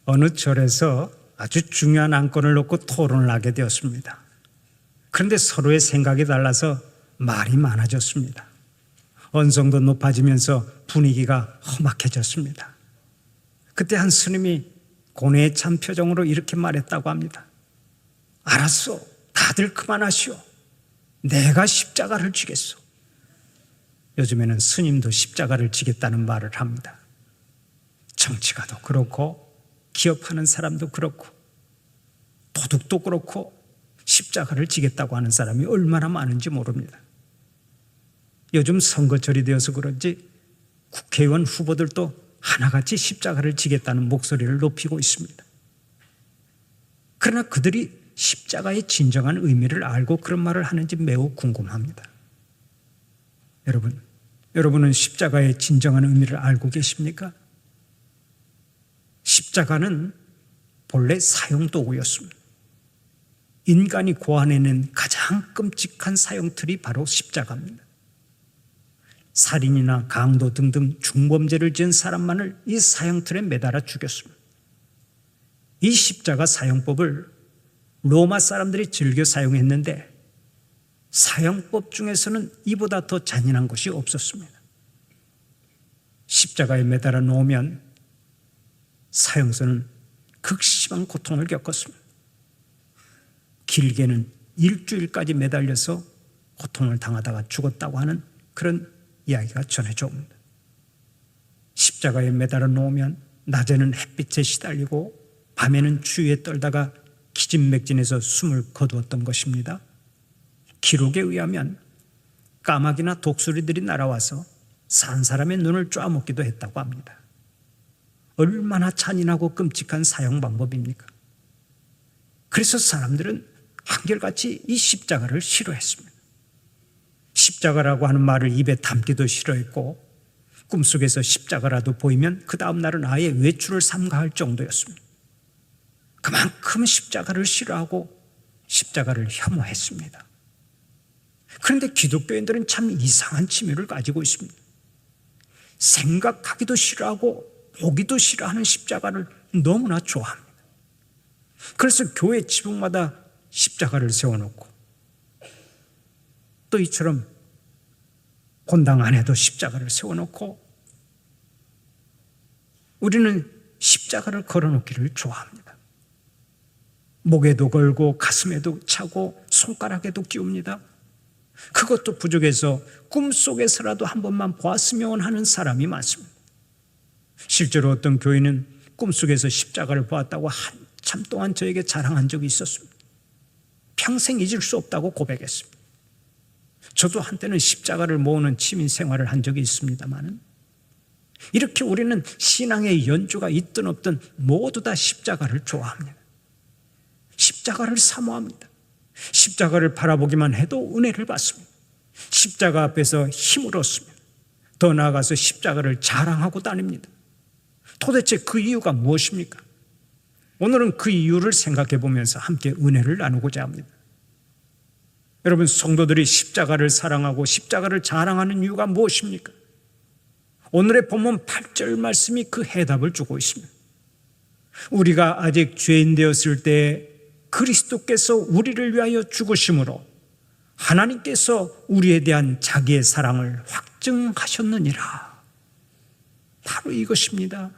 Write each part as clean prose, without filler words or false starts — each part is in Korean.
어느 절에서 아주 중요한 안건을 놓고 토론을 하게 되었습니다. 그런데 서로의 생각이 달라서 말이 많아졌습니다. 언성도 높아지면서 분위기가 험악해졌습니다. 그때 한 스님이 고뇌에 찬 표정으로 이렇게 말했다고 합니다. 알았어, 다들 그만하시오. 내가 십자가를 지겠소. 요즘에는 스님도 십자가를 지겠다는 말을 합니다. 정치가도 그렇고 기업하는 사람도 그렇고 도둑도 그렇고 십자가를 지겠다고 하는 사람이 얼마나 많은지 모릅니다. 요즘 선거철이 되어서 그런지 국회의원 후보들도 하나같이 십자가를 지겠다는 목소리를 높이고 있습니다. 그러나 그들이 십자가의 진정한 의미를 알고 그런 말을 하는지 매우 궁금합니다. 여러분은 십자가의 진정한 의미를 알고 계십니까? 십자가는 본래 사형도구였습니다. 인간이 고안해낸 가장 끔찍한 사형틀이 바로 십자가입니다. 살인이나 강도 등등 중범죄를 지은 사람만을 이 사형틀에 매달아 죽였습니다. 이 십자가 사형법을 로마 사람들이 즐겨 사용했는데 사형법 중에서는 이보다 더 잔인한 것이 없었습니다. 십자가에 매달아 놓으면 사형선은 극심한 고통을 겪었습니다. 길게는 일주일까지 매달려서 고통을 당하다가 죽었다고 하는 그런 이야기가 전해져 옵니다. 십자가에 매달아 놓으면 낮에는 햇빛에 시달리고 밤에는 추위에 떨다가 기진맥진해서 숨을 거두었던 것입니다. 기록에 의하면 까마귀나 독수리들이 날아와서 산 사람의 눈을 쪼아먹기도 했다고 합니다. 얼마나 잔인하고 끔찍한 사형 방법입니까? 그래서 사람들은 한결같이 이 십자가를 싫어했습니다. 십자가라고 하는 말을 입에 담기도 싫어했고 꿈속에서 십자가라도 보이면 그 다음 날은 아예 외출을 삼가할 정도였습니다. 그만큼 십자가를 싫어하고 십자가를 혐오했습니다. 그런데 기독교인들은 참 이상한 취미를 가지고 있습니다. 생각하기도 싫어하고 보기도 싫어하는 십자가를 너무나 좋아합니다. 그래서 교회 지붕마다 십자가를 세워놓고 또 이처럼 본당 안에도 십자가를 세워놓고 우리는 십자가를 걸어놓기를 좋아합니다. 목에도 걸고 가슴에도 차고 손가락에도 끼웁니다. 그것도 부족해서 꿈속에서라도 한 번만 보았으면 하는 사람이 많습니다. 실제로 어떤 교인은 꿈속에서 십자가를 보았다고 한참 동안 저에게 자랑한 적이 있었습니다. 평생 잊을 수 없다고 고백했습니다. 저도 한때는 십자가를 모으는 취미 생활을 한 적이 있습니다만 이렇게 우리는 신앙의 연주가 있든 없든 모두 다 십자가를 좋아합니다. 십자가를 사모합니다. 십자가를 바라보기만 해도 은혜를 받습니다. 십자가 앞에서 힘을 얻습니다. 더 나아가서 십자가를 자랑하고 다닙니다. 도대체 그 이유가 무엇입니까? 오늘은 그 이유를 생각해 보면서 함께 은혜를 나누고자 합니다. 여러분, 성도들이 십자가를 사랑하고 십자가를 자랑하는 이유가 무엇입니까? 오늘의 본문 8절 말씀이 그 해답을 주고 있습니다. 우리가 아직 죄인 되었을 때 그리스도께서 우리를 위하여 죽으심으로 하나님께서 우리에 대한 자기의 사랑을 확증하셨느니라. 바로 이것입니다.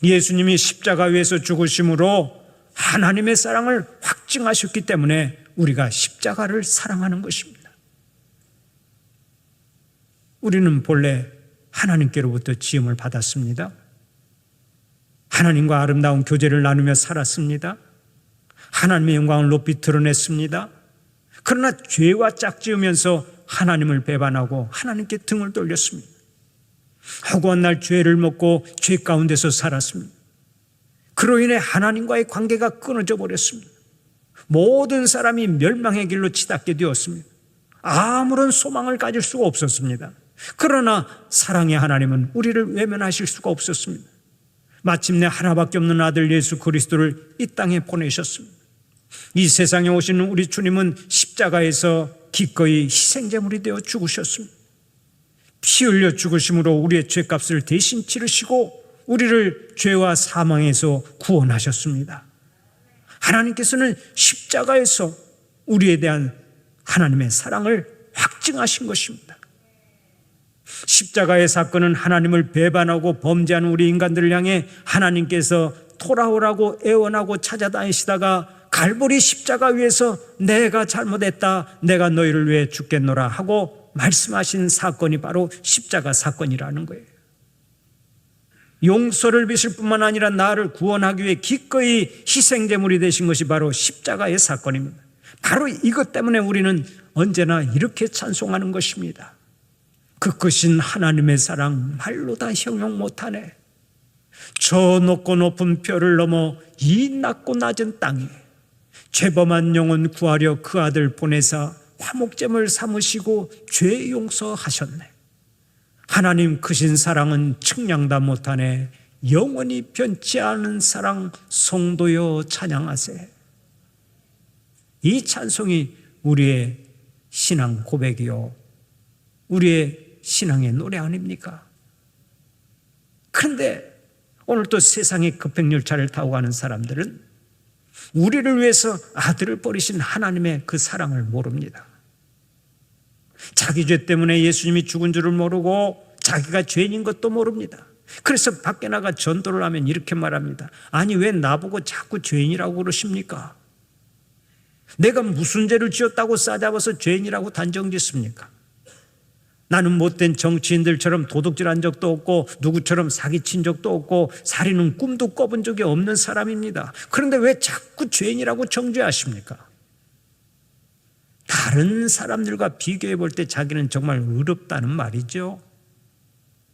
예수님이 십자가 위에서 죽으심으로 하나님의 사랑을 확증하셨기 때문에 우리가 십자가를 사랑하는 것입니다. 우리는 본래 하나님께로부터 지음을 받았습니다. 하나님과 아름다운 교제를 나누며 살았습니다. 하나님의 영광을 높이 드러냈습니다. 그러나 죄와 짝지으면서 하나님을 배반하고 하나님께 등을 돌렸습니다. 허구한 날 죄를 먹고 죄 가운데서 살았습니다. 그로 인해 하나님과의 관계가 끊어져 버렸습니다. 모든 사람이 멸망의 길로 치닫게 되었습니다. 아무런 소망을 가질 수가 없었습니다. 그러나 사랑의 하나님은 우리를 외면하실 수가 없었습니다. 마침내 하나밖에 없는 아들 예수 그리스도를 이 땅에 보내셨습니다. 이 세상에 오신 우리 주님은 십자가에서 기꺼이 희생제물이 되어 죽으셨습니다. 피 흘려 죽으심으로 우리의 죄값을 대신 치르시고 우리를 죄와 사망에서 구원하셨습니다. 하나님께서는 십자가에서 우리에 대한 하나님의 사랑을 확증하신 것입니다. 십자가의 사건은 하나님을 배반하고 범죄하는 우리 인간들을 향해 하나님께서 돌아오라고 애원하고 찾아다니시다가 갈보리 십자가 위에서 내가 잘못했다, 내가 너희를 위해 죽겠노라 하고 말씀하신 사건이 바로 십자가 사건이라는 거예요. 용서를 빚을 뿐만 아니라 나를 구원하기 위해 기꺼이 희생제물이 되신 것이 바로 십자가의 사건입니다. 바로 이것 때문에 우리는 언제나 이렇게 찬송하는 것입니다. 그 크신 하나님의 사랑 말로 다 형용 못하네. 저 높고 높은 별을 넘어 이 낮고 낮은 땅에 죄범한 영혼 구하려 그 아들 보내사 화목제물 삼으시고 죄 용서하셨네. 하나님 크신 사랑은 측량다 못하네. 영원히 변치 않은 사랑 성도여 찬양하세. 이 찬송이 우리의 신앙 고백이요, 우리의 신앙의 노래 아닙니까? 그런데 오늘 또 세상의 급행열차를 타고 가는 사람들은 우리를 위해서 아들을 버리신 하나님의 그 사랑을 모릅니다. 자기 죄 때문에 예수님이 죽은 줄을 모르고 자기가 죄인인 것도 모릅니다. 그래서 밖에 나가 전도를 하면 이렇게 말합니다. 아니, 왜 나보고 자꾸 죄인이라고 그러십니까? 내가 무슨 죄를 지었다고 싸잡아서 죄인이라고 단정짓습니까? 나는 못된 정치인들처럼 도둑질한 적도 없고 누구처럼 사기친 적도 없고 살인은 꿈도 꿔본 적이 없는 사람입니다. 그런데 왜 자꾸 죄인이라고 정죄하십니까? 다른 사람들과 비교해 볼 때 자기는 정말 의롭다는 말이죠.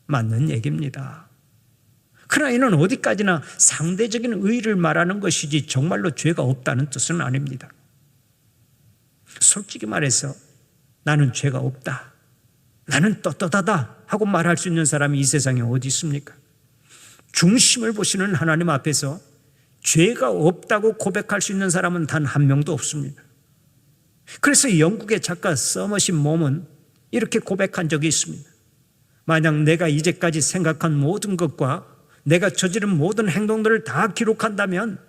맞는 얘기입니다. 그러나 이는 어디까지나 상대적인 의의를 말하는 것이지 정말로 죄가 없다는 뜻은 아닙니다. 솔직히 말해서 나는 죄가 없다, 나는 떳떳하다 하고 말할 수 있는 사람이 이 세상에 어디 있습니까? 중심을 보시는 하나님 앞에서 죄가 없다고 고백할 수 있는 사람은 단 한 명도 없습니다. 그래서 영국의 작가 서머신 몸은 이렇게 고백한 적이 있습니다. 만약 내가 이제까지 생각한 모든 것과 내가 저지른 모든 행동들을 다 기록한다면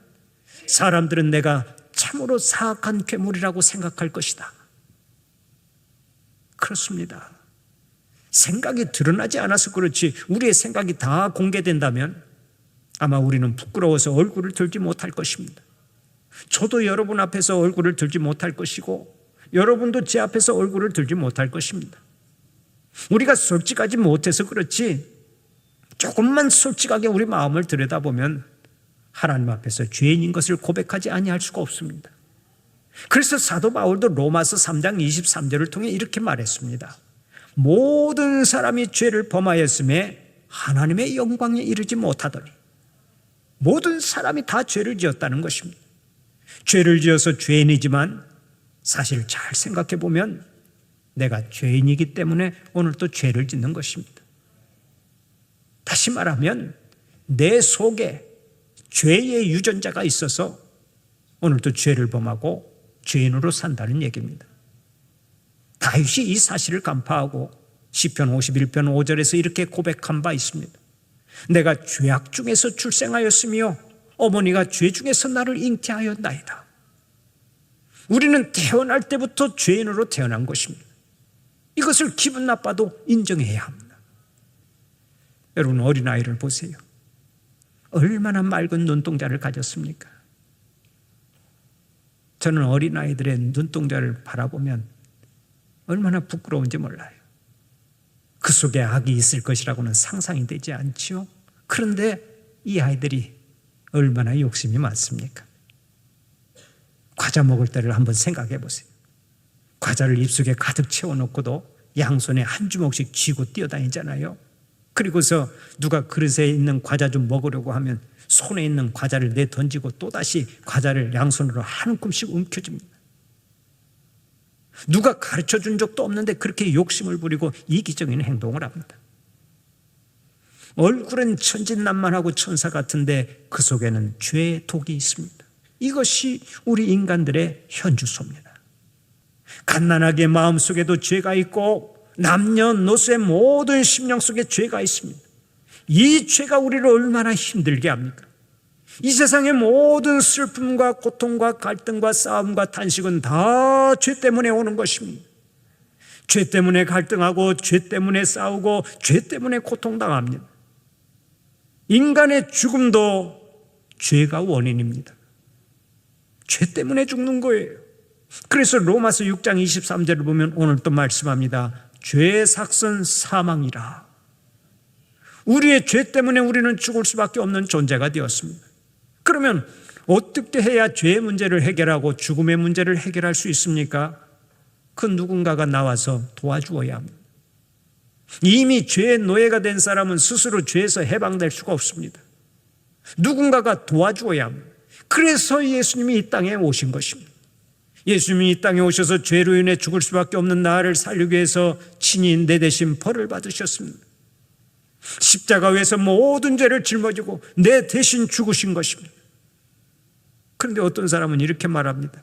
사람들은 내가 참으로 사악한 괴물이라고 생각할 것이다. 그렇습니다. 생각이 드러나지 않아서 그렇지 우리의 생각이 다 공개된다면 아마 우리는 부끄러워서 얼굴을 들지 못할 것입니다. 저도 여러분 앞에서 얼굴을 들지 못할 것이고 여러분도 제 앞에서 얼굴을 들지 못할 것입니다. 우리가 솔직하지 못해서 그렇지 조금만 솔직하게 우리 마음을 들여다보면 하나님 앞에서 죄인인 것을 고백하지 아니할 수가 없습니다. 그래서 사도 바울도 로마서 3장 23절을 통해 이렇게 말했습니다. 모든 사람이 죄를 범하였음에 하나님의 영광에 이르지 못하더니, 모든 사람이 다 죄를 지었다는 것입니다. 죄를 지어서 죄인이지만 사실 잘 생각해 보면 내가 죄인이기 때문에 오늘 또 죄를 짓는 것입니다. 다시 말하면 내 속에 죄의 유전자가 있어서 오늘도 죄를 범하고 죄인으로 산다는 얘기입니다. 다윗이 이 사실을 간파하고 시편 51편 5절에서 이렇게 고백한 바 있습니다. 내가 죄악 중에서 출생하였으며 어머니가 죄 중에서 나를 잉태하였나이다. 우리는 태어날 때부터 죄인으로 태어난 것입니다. 이것을 기분 나빠도 인정해야 합니다. 여러분, 어린아이를 보세요. 얼마나 맑은 눈동자를 가졌습니까? 저는 어린아이들의 눈동자를 바라보면 얼마나 부끄러운지 몰라요. 그 속에 악이 있을 것이라고는 상상이 되지 않지요. 그런데 이 아이들이 얼마나 욕심이 많습니까? 과자 먹을 때를 한번 생각해 보세요. 과자를 입속에 가득 채워놓고도 양손에 한 주먹씩 쥐고 뛰어다니잖아요. 그리고서 누가 그릇에 있는 과자 좀 먹으려고 하면 손에 있는 과자를 내던지고 또다시 과자를 양손으로 한 움큼씩 움켜줍니다. 누가 가르쳐준 적도 없는데 그렇게 욕심을 부리고 이기적인 행동을 합니다. 얼굴은 천진난만하고 천사 같은데 그 속에는 죄의 독이 있습니다. 이것이 우리 인간들의 현주소입니다. 갓난아기의 마음속에도 죄가 있고 남녀노소의 모든 심령 속에 죄가 있습니다. 이 죄가 우리를 얼마나 힘들게 합니까? 이 세상의 모든 슬픔과 고통과 갈등과 싸움과 탄식은 다 죄 때문에 오는 것입니다. 죄 때문에 갈등하고 죄 때문에 싸우고 죄 때문에 고통당합니다. 인간의 죽음도 죄가 원인입니다. 죄 때문에 죽는 거예요. 그래서 로마서 6장 23절을 보면 오늘 또 말씀합니다. 죄의 삭은 사망이라. 우리의 죄 때문에 우리는 죽을 수밖에 없는 존재가 되었습니다. 그러면 어떻게 해야 죄의 문제를 해결하고 죽음의 문제를 해결할 수 있습니까? 그 누군가가 나와서 도와주어야 합니다. 이미 죄의 노예가 된 사람은 스스로 죄에서 해방될 수가 없습니다. 누군가가 도와주어야 합니다. 그래서 예수님이 이 땅에 오신 것입니다. 예수님이 이 땅에 오셔서 죄로 인해 죽을 수밖에 없는 나를 살리기 위해서 친히 내 대신 벌을 받으셨습니다. 십자가 위에서 모든 죄를 짊어지고 내 대신 죽으신 것입니다. 그런데 어떤 사람은 이렇게 말합니다.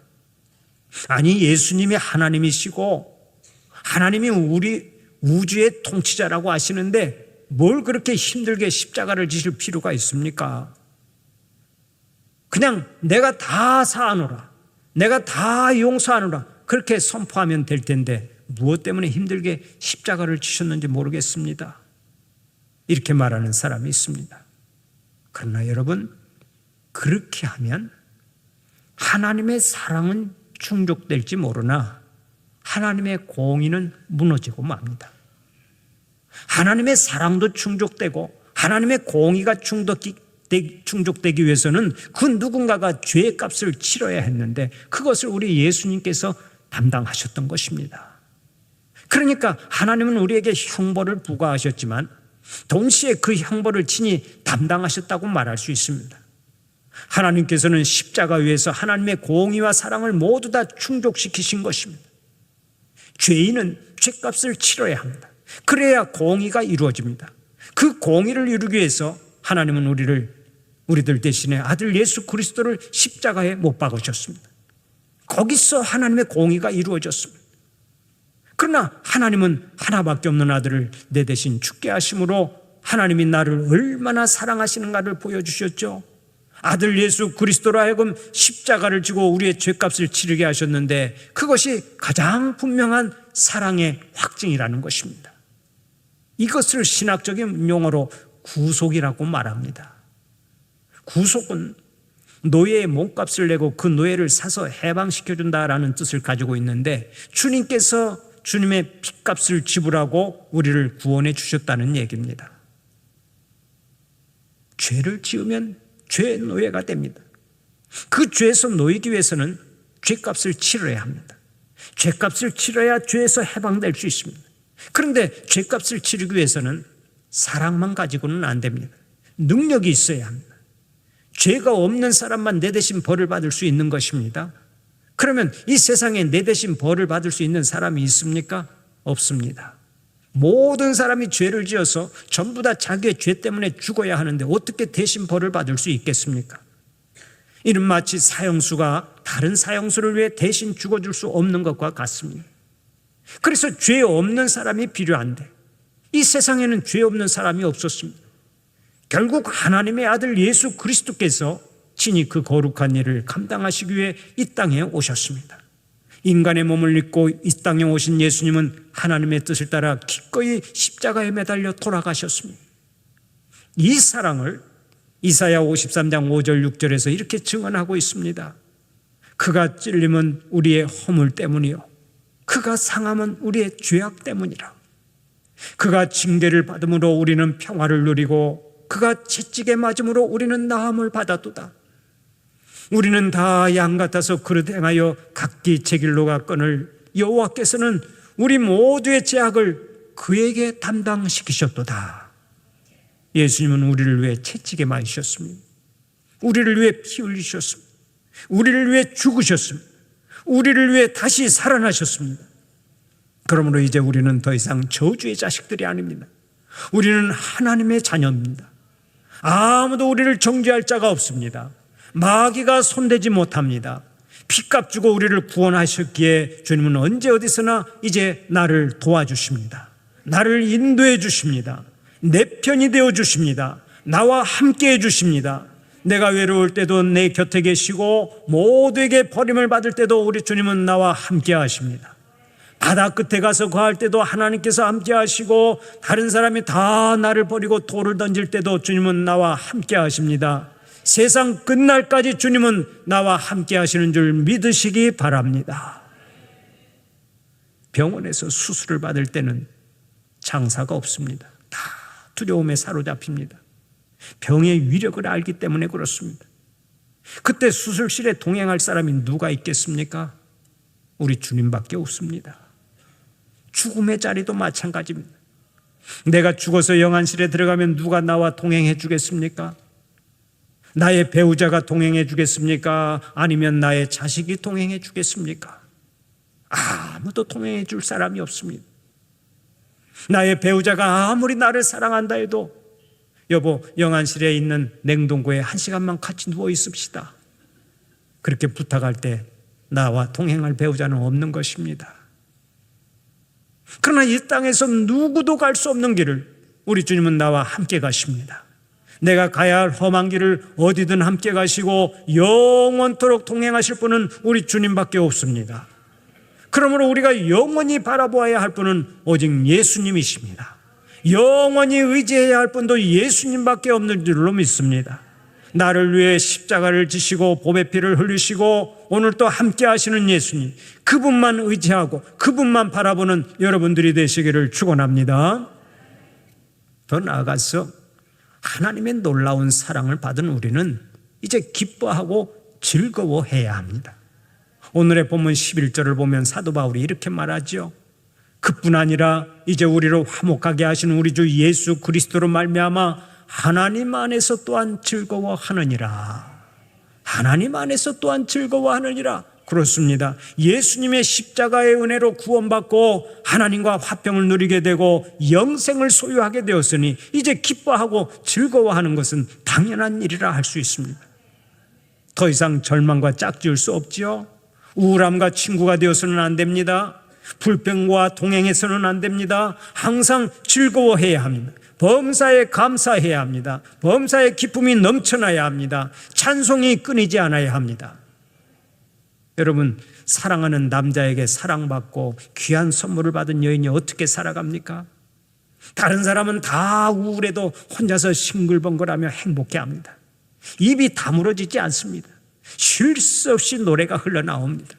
아니, 예수님이 하나님이시고 하나님이 우리 우주의 통치자라고 하시는데 뭘 그렇게 힘들게 십자가를 지실 필요가 있습니까? 그냥 내가 다 사하노라, 내가 다 용서하노라, 그렇게 선포하면 될 텐데 무엇 때문에 힘들게 십자가를 지셨는지 모르겠습니다. 이렇게 말하는 사람이 있습니다. 그러나 여러분, 그렇게 하면 하나님의 사랑은 충족될지 모르나 하나님의 공의는 무너지고 맙니다. 하나님의 사랑도 충족되고 하나님의 공의가 충족되기 위해서는 그 누군가가 죄의 값을 치러야 했는데 그것을 우리 예수님께서 담당하셨던 것입니다. 그러니까 하나님은 우리에게 형벌을 부과하셨지만 동시에 그 형벌을 친히 담당하셨다고 말할 수 있습니다. 하나님께서는 십자가 위에서 하나님의 공의와 사랑을 모두 다 충족시키신 것입니다. 죄인은 죄값을 치러야 합니다. 그래야 공의가 이루어집니다. 그 공의를 이루기 위해서 하나님은 우리들 대신에 아들 예수 그리스도를 십자가에 못 박으셨습니다. 거기서 하나님의 공의가 이루어졌습니다. 그러나 하나님은 하나밖에 없는 아들을 내 대신 죽게 하심으로 하나님이 나를 얼마나 사랑하시는가를 보여주셨죠. 아들 예수 그리스도로 하여금 십자가를 지고 우리의 죄값을 치르게 하셨는데 그것이 가장 분명한 사랑의 확증이라는 것입니다. 이것을 신학적인 용어로 구속이라고 말합니다. 구속은 노예의 몸값을 내고 그 노예를 사서 해방시켜준다라는 뜻을 가지고 있는데 주님께서 주님의 피값을 지불하고 우리를 구원해 주셨다는 얘기입니다. 죄를 지으면 죄의 노예가 됩니다. 그 죄에서 놓이기 위해서는 죄값을 치러야 합니다. 죄값을 치러야 죄에서 해방될 수 있습니다. 그런데 죄값을 치르기 위해서는 사랑만 가지고는 안 됩니다. 능력이 있어야 합니다. 죄가 없는 사람만 내 대신 벌을 받을 수 있는 것입니다. 그러면 이 세상에 내 대신 벌을 받을 수 있는 사람이 있습니까? 없습니다. 모든 사람이 죄를 지어서 전부 다 자기의 죄 때문에 죽어야 하는데 어떻게 대신 벌을 받을 수 있겠습니까? 이는 마치 사형수가 다른 사형수를 위해 대신 죽어줄 수 없는 것과 같습니다. 그래서 죄 없는 사람이 필요한데 이 세상에는 죄 없는 사람이 없었습니다. 결국 하나님의 아들 예수 그리스도께서 친히 그 거룩한 일을 감당하시기 위해 이 땅에 오셨습니다. 인간의 몸을 입고 이 땅에 오신 예수님은 하나님의 뜻을 따라 기꺼이 십자가에 매달려 돌아가셨습니다. 이 사랑을 이사야 53장 5절 6절에서 이렇게 증언하고 있습니다. 그가 찔림은 우리의 허물 때문이요 그가 상함은 우리의 죄악 때문이라. 그가 징계를 받음으로 우리는 평화를 누리고 그가 채찍에 맞음으로 우리는 나음을 받았도다. 우리는 다 양 같아서 그릇 행하여 각기 제 길로 갔거늘 여호와께서는 우리 모두의 죄악을 그에게 담당시키셨도다. 예수님은 우리를 위해 채찍에 맞으셨습니다. 우리를 위해 피 흘리셨습니다. 우리를 위해 죽으셨습니다. 우리를 위해 다시 살아나셨습니다. 그러므로 이제 우리는 더 이상 저주의 자식들이 아닙니다. 우리는 하나님의 자녀입니다. 아무도 우리를 정죄할 자가 없습니다. 마귀가 손대지 못합니다. 피값 주고 우리를 구원하셨기에 주님은 언제 어디서나 이제 나를 도와주십니다. 나를 인도해 주십니다. 내 편이 되어 주십니다. 나와 함께 해 주십니다. 내가 외로울 때도 내 곁에 계시고 모두에게 버림을 받을 때도 우리 주님은 나와 함께 하십니다. 바다 끝에 가서 거할 때도 하나님께서 함께 하시고 다른 사람이 다 나를 버리고 돌을 던질 때도 주님은 나와 함께 하십니다. 세상 끝날까지 주님은 나와 함께 하시는 줄 믿으시기 바랍니다. 병원에서 수술을 받을 때는 장사가 없습니다. 다 두려움에 사로잡힙니다. 병의 위력을 알기 때문에 그렇습니다. 그때 수술실에 동행할 사람이 누가 있겠습니까? 우리 주님밖에 없습니다. 죽음의 자리도 마찬가지입니다. 내가 죽어서 영안실에 들어가면 누가 나와 동행해 주겠습니까? 나의 배우자가 동행해 주겠습니까? 아니면 나의 자식이 동행해 주겠습니까? 아무도 동행해 줄 사람이 없습니다. 나의 배우자가 아무리 나를 사랑한다 해도 여보, 영안실에 있는 냉동고에 1시간만 같이 누워 있읍시다. 그렇게 부탁할 때 나와 동행할 배우자는 없는 것입니다. 그러나 이 땅에서 누구도 갈 수 없는 길을 우리 주님은 나와 함께 가십니다. 내가 가야 할 험한 길을 어디든 함께 가시고 영원토록 동행하실 분은 우리 주님밖에 없습니다. 그러므로 우리가 영원히 바라보아야 할 분은 오직 예수님이십니다. 영원히 의지해야 할 분도 예수님밖에 없는 줄로 믿습니다. 나를 위해 십자가를 지시고 보배 피를 흘리시고 오늘 또 함께 하시는 예수님, 그분만 의지하고 그분만 바라보는 여러분들이 되시기를 축원합니다. 더 나아가서 하나님의 놀라운 사랑을 받은 우리는 이제 기뻐하고 즐거워해야 합니다. 오늘의 본문 11절을 보면 사도 바울이 이렇게 말하죠. 그뿐 아니라 이제 우리를 화목하게 하시는 우리 주 예수 그리스도로 말미암아 하나님 안에서 또한 즐거워하느니라. 하나님 안에서 또한 즐거워하느니라. 그렇습니다. 예수님의 십자가의 은혜로 구원받고 하나님과 화평을 누리게 되고 영생을 소유하게 되었으니 이제 기뻐하고 즐거워하는 것은 당연한 일이라 할 수 있습니다. 더 이상 절망과 짝지을 수 없지요. 우울함과 친구가 되어서는 안 됩니다. 불평과 동행해서는 안 됩니다. 항상 즐거워해야 합니다. 범사에 감사해야 합니다. 범사에 기쁨이 넘쳐나야 합니다. 찬송이 끊이지 않아야 합니다. 여러분, 사랑하는 남자에게 사랑받고 귀한 선물을 받은 여인이 어떻게 살아갑니까? 다른 사람은 다 우울해도 혼자서 싱글벙글하며 행복해합니다. 입이 다물어지지 않습니다. 쉴 수 없이 노래가 흘러나옵니다.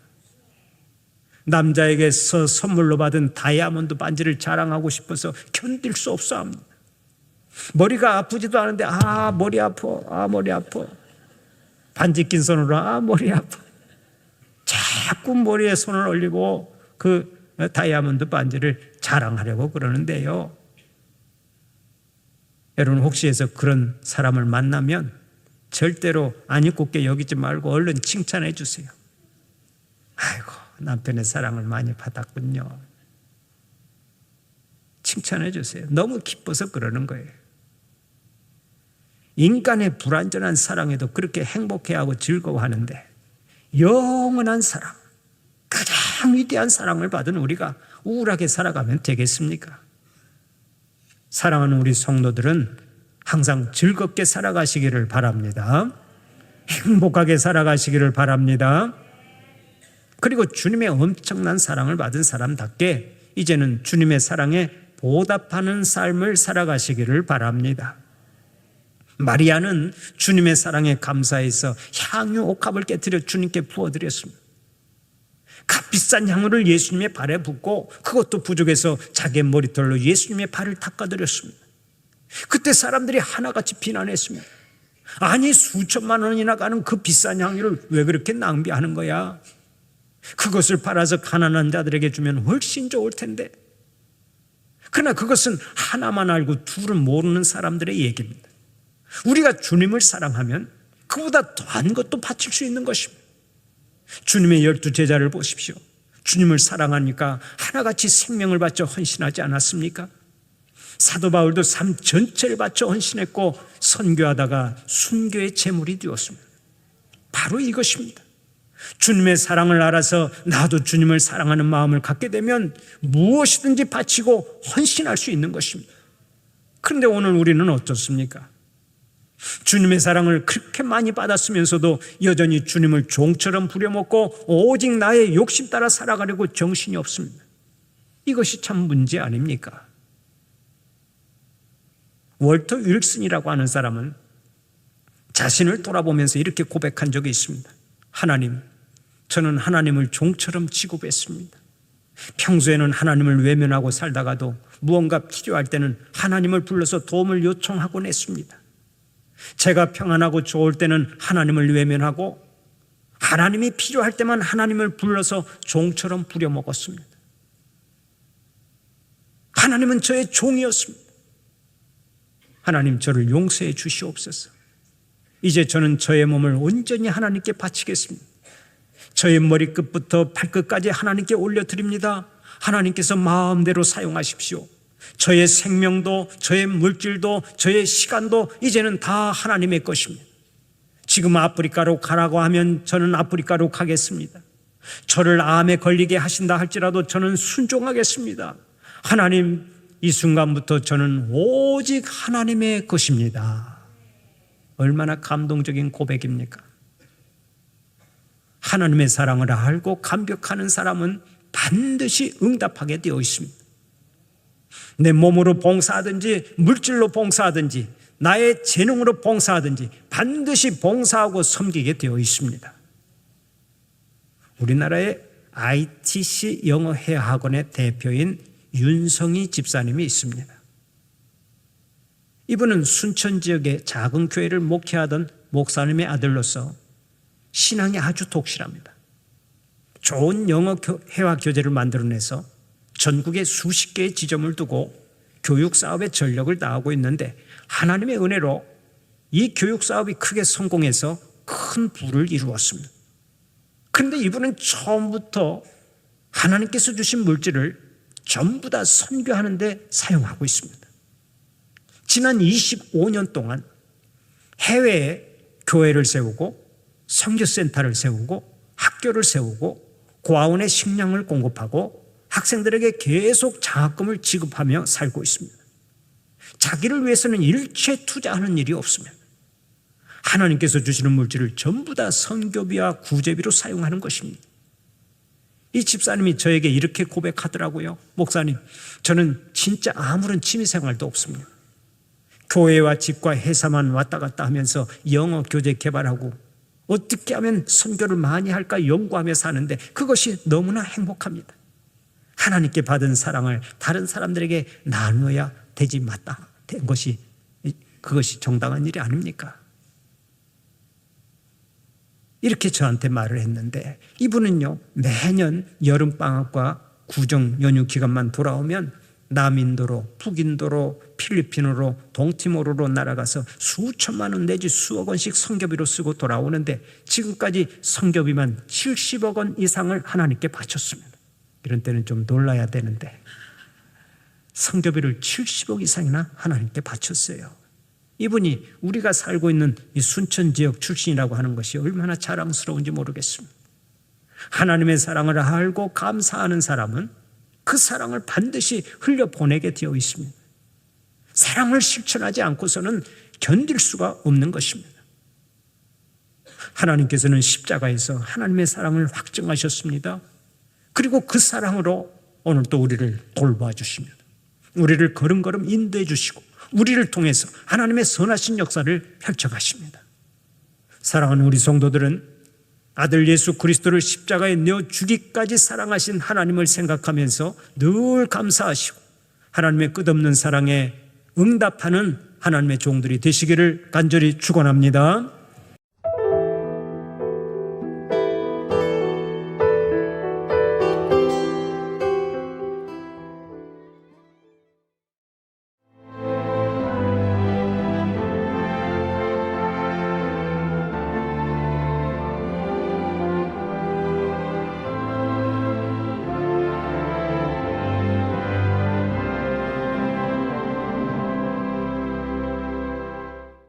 남자에게서 선물로 받은 다이아몬드 반지를 자랑하고 싶어서 견딜 수 없어 합니다. 머리가 아프지도 않은데 머리 아파, 머리 아파. 반지 낀 손으로 머리 아파. 자꾸 머리에 손을 올리고 그 다이아몬드 반지를 자랑하려고 그러는데요. 여러분, 혹시 해서 그런 사람을 만나면 절대로 안 입고게 여기지 말고 얼른 칭찬해 주세요. 아이고, 남편의 사랑을 많이 받았군요. 칭찬해 주세요. 너무 기뻐서 그러는 거예요. 인간의 불완전한 사랑에도 그렇게 행복해하고 즐거워하는데 영원한 사랑, 가장 위대한 사랑을 받은 우리가 우울하게 살아가면 되겠습니까? 사랑하는 우리 성도들은 항상 즐겁게 살아가시기를 바랍니다. 행복하게 살아가시기를 바랍니다. 그리고 주님의 엄청난 사랑을 받은 사람답게 이제는 주님의 사랑에 보답하는 삶을 살아가시기를 바랍니다. 마리아는 주님의 사랑에 감사해서 향유 옥합을 깨뜨려 주님께 부어드렸습니다. 값비싼 향유를 예수님의 발에 붓고 그것도 부족해서 자기의 머리털로 예수님의 발을 닦아드렸습니다. 그때 사람들이 하나같이 비난했습니다. 아니, 수천만 원이나 가는 그 비싼 향유를 왜 그렇게 낭비하는 거야? 그것을 팔아서 가난한 자들에게 주면 훨씬 좋을 텐데. 그러나 그것은 하나만 알고 둘은 모르는 사람들의 얘기입니다. 우리가 주님을 사랑하면 그보다 더한 것도 바칠 수 있는 것입니다. 주님의 12 제자를 보십시오. 주님을 사랑하니까 하나같이 생명을 바쳐 헌신하지 않았습니까? 사도 바울도 삶 전체를 바쳐 헌신했고 선교하다가 순교의 제물이 되었습니다. 바로 이것입니다. 주님의 사랑을 알아서 나도 주님을 사랑하는 마음을 갖게 되면 무엇이든지 바치고 헌신할 수 있는 것입니다. 그런데 오늘 우리는 어떻습니까? 주님의 사랑을 그렇게 많이 받았으면서도 여전히 주님을 종처럼 부려먹고 오직 나의 욕심 따라 살아가려고 정신이 없습니다. 이것이 참 문제 아닙니까? 월터 윌슨이라고 하는 사람은 자신을 돌아보면서 이렇게 고백한 적이 있습니다. 하나님, 저는 하나님을 종처럼 취급했습니다. 평소에는 하나님을 외면하고 살다가도 무언가 필요할 때는 하나님을 불러서 도움을 요청하곤 했습니다. 제가 평안하고 좋을 때는 하나님을 외면하고 하나님이 필요할 때만 하나님을 불러서 종처럼 부려먹었습니다. 하나님은 저의 종이었습니다. 하나님, 저를 용서해 주시옵소서. 이제 저는 저의 몸을 온전히 하나님께 바치겠습니다. 저의 머리끝부터 발끝까지 하나님께 올려드립니다. 하나님께서 마음대로 사용하십시오. 저의 생명도, 저의 물질도, 저의 시간도 이제는 다 하나님의 것입니다. 지금 아프리카로 가라고 하면 저는 아프리카로 가겠습니다. 저를 암에 걸리게 하신다 할지라도 저는 순종하겠습니다. 하나님, 이 순간부터 저는 오직 하나님의 것입니다. 얼마나 감동적인 고백입니까? 하나님의 사랑을 알고 감격하는 사람은 반드시 응답하게 되어 있습니다. 내 몸으로 봉사하든지 물질로 봉사하든지 나의 재능으로 봉사하든지 반드시 봉사하고 섬기게 되어 있습니다. 우리나라의 ITC 영어회화학원의 대표인 윤성희 집사님이 있습니다. 이분은 순천 지역의 작은 교회를 목회하던 목사님의 아들로서 신앙이 아주 독실합니다. 좋은 영어 회화 교재를 만들어내서 전국에 수십 개의 지점을 두고 교육 사업에 전력을 다하고 있는데 하나님의 은혜로 이 교육 사업이 크게 성공해서 큰 부를 이루었습니다. 그런데 이분은 처음부터 하나님께서 주신 물질을 전부 다 선교하는 데 사용하고 있습니다. 지난 25년 동안 해외에 교회를 세우고 선교센터를 세우고 학교를 세우고 고아원에 식량을 공급하고 학생들에게 계속 장학금을 지급하며 살고 있습니다. 자기를 위해서는 일체 투자하는 일이 없습니다. 하나님께서 주시는 물질을 전부 다 선교비와 구제비로 사용하는 것입니다. 이 집사님이 저에게 이렇게 고백하더라고요. 목사님, 저는 진짜 아무런 취미생활도 없습니다. 교회와 집과 회사만 왔다 갔다 하면서 영어 교재 개발하고 어떻게 하면 선교를 많이 할까 연구하며 사는데 그것이 너무나 행복합니다. 하나님께 받은 사랑을 다른 사람들에게 나누어야 되지 마땅한 것이 그것이 정당한 일이 아닙니까? 이렇게 저한테 말을 했는데 이분은요 매년 여름방학과 구정 연휴 기간만 돌아오면 남인도로 북인도로 필리핀으로 동티모르로 날아가서 수천만 원 내지 수억 원씩 선교비로 쓰고 돌아오는데 지금까지 선교비만 70억 원 이상을 하나님께 바쳤습니다. 이런 때는 좀 놀라야 되는데 선교비를 70억 이상이나 하나님께 바쳤어요. 이분이 우리가 살고 있는 이 순천 지역 출신이라고 하는 것이 얼마나 자랑스러운지 모르겠습니다. 하나님의 사랑을 알고 감사하는 사람은 그 사랑을 반드시 흘려보내게 되어 있습니다. 사랑을 실천하지 않고서는 견딜 수가 없는 것입니다. 하나님께서는 십자가에서 하나님의 사랑을 확증하셨습니다. 그리고 그 사랑으로 오늘 또 우리를 돌봐주십니다. 우리를 걸음걸음 인도해 주시고 우리를 통해서 하나님의 선하신 역사를 펼쳐가십니다. 사랑하는 우리 성도들은 아들 예수 그리스도를 십자가에 내어 주기까지 사랑하신 하나님을 생각하면서 늘 감사하시고 하나님의 끝없는 사랑에 응답하는 하나님의 종들이 되시기를 간절히 축원합니다.